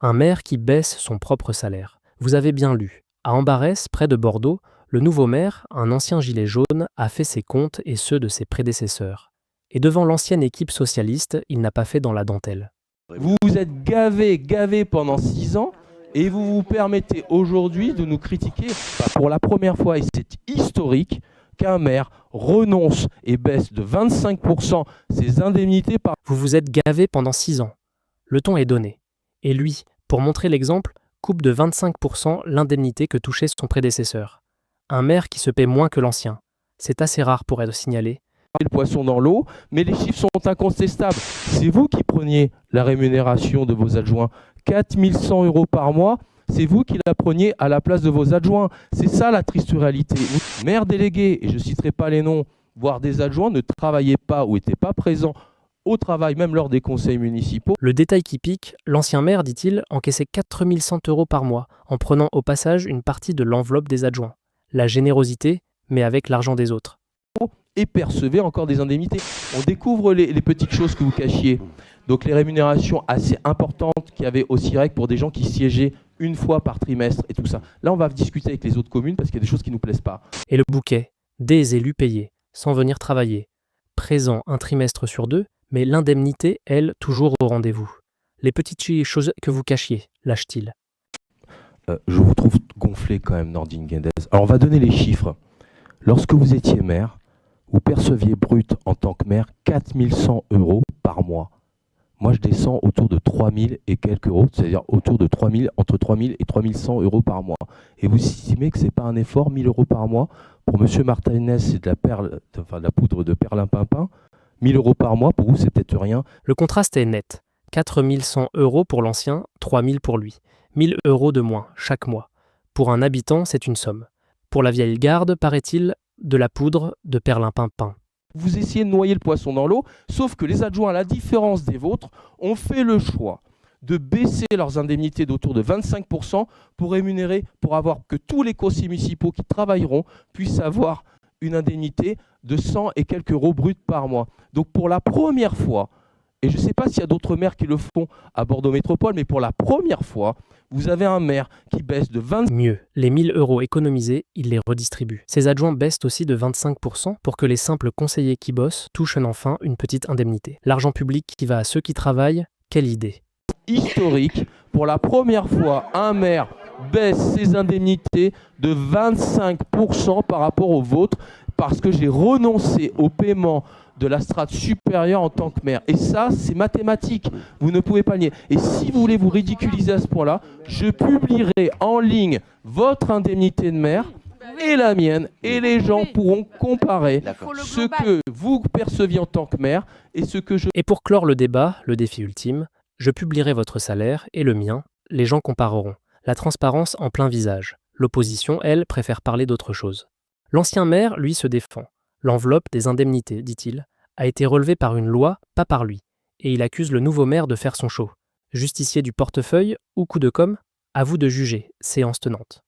Un maire qui baisse son propre salaire. Vous avez bien lu. À Ambarès, près de Bordeaux, le nouveau maire, un ancien gilet jaune, a fait ses comptes et ceux de ses prédécesseurs. Et devant l'ancienne équipe socialiste, il n'a pas fait dans la dentelle. Vous vous êtes gavé pendant 6 ans et vous vous permettez aujourd'hui de nous critiquer pour la première fois, et c'est historique, qu'un maire renonce et baisse de 25% ses indemnités par... Vous vous êtes gavé pendant 6 ans. Le ton est donné. Et lui, pour montrer l'exemple, coupe de 25% l'indemnité que touchait son prédécesseur. Un maire qui se paie moins que l'ancien. C'est assez rare pour être signalé. Le poisson dans l'eau, mais les chiffres sont incontestables. C'est vous qui preniez la rémunération de vos adjoints. 4 100 € par mois, c'est vous qui la preniez à la place de vos adjoints. C'est ça la triste réalité. Vous, maire délégué, et je ne citerai pas les noms, voire des adjoints, ne travaillaient pas ou n'étaient pas présents au travail, même lors des conseils municipaux. Le détail qui pique, l'ancien maire, dit-il, encaissait 4 100 € par mois, en prenant au passage une partie de l'enveloppe des adjoints. La générosité, mais avec l'argent des autres. Et percevez encore des indemnités. On découvre les petites choses que vous cachiez. Donc les rémunérations assez importantes qu'il y avait au CIREC pour des gens qui siégeaient une fois par trimestre et tout ça. Là, on va discuter avec les autres communes parce qu'il y a des choses qui ne nous plaisent pas. Et le bouquet, des élus payés, sans venir travailler. Présents un trimestre sur 2, mais l'indemnité, elle, toujours au rendez-vous. Les petites choses que vous cachiez, lâche-t-il. Je vous trouve gonflé quand même, Nordine Guedes. Alors on va donner les chiffres. Lorsque vous étiez maire, vous perceviez brut en tant que maire 4 100 € par mois. Moi, je descends autour de 3 000 et quelques euros, c'est-à-dire autour de 3 000, entre 3 000 et 3 100 € par mois. Et vous estimez que ce n'est pas un effort, 1 000 € par mois. Pour M. Martinez, c'est de la poudre de perlimpinpin. 1 000 € par mois, pour vous, c'est peut-être rien. Le contraste est net. 4 100 € pour l'ancien, 3 000 pour lui. 1 000 € de moins, chaque mois. Pour un habitant, c'est une somme. Pour la vieille garde, paraît-il, de la poudre de perlimpinpin. Vous essayez de noyer le poisson dans l'eau, sauf que les adjoints, à la différence des vôtres, ont fait le choix de baisser leurs indemnités d'autour de 25% pour rémunérer, pour avoir que tous les conseillers municipaux qui travailleront puissent avoir une indemnité de 100 et quelques euros bruts par mois. Donc pour la première fois, et je ne sais pas s'il y a d'autres maires qui le font à Bordeaux Métropole, mais pour la première fois, vous avez un maire qui baisse de 20... Mieux, les 1 000 € économisés, il les redistribue. Ses adjoints baissent aussi de 25% pour que les simples conseillers qui bossent touchent enfin une petite indemnité. L'argent public qui va à ceux qui travaillent, quelle idée. Historique, pour la première fois, un maire baisse ses indemnités de 25% par rapport aux vôtres parce que j'ai renoncé au paiement de la strate supérieure en tant que maire. Et ça, c'est mathématique. Vous ne pouvez pas le nier. Et si vous voulez vous ridiculiser à ce point-là, je publierai en ligne votre indemnité de maire et la mienne, et les gens pourront comparer ce que vous perceviez en tant que maire et ce que je... Et pour clore le débat, le défi ultime, je publierai votre salaire et le mien, les gens compareront. La transparence en plein visage. L'opposition, elle, préfère parler d'autre chose. L'ancien maire, lui, se défend. L'enveloppe des indemnités, dit-il, a été relevée par une loi, pas par lui, et il accuse le nouveau maire de faire son show. Justicier du portefeuille ou coup de com'? À vous de juger, séance tenante.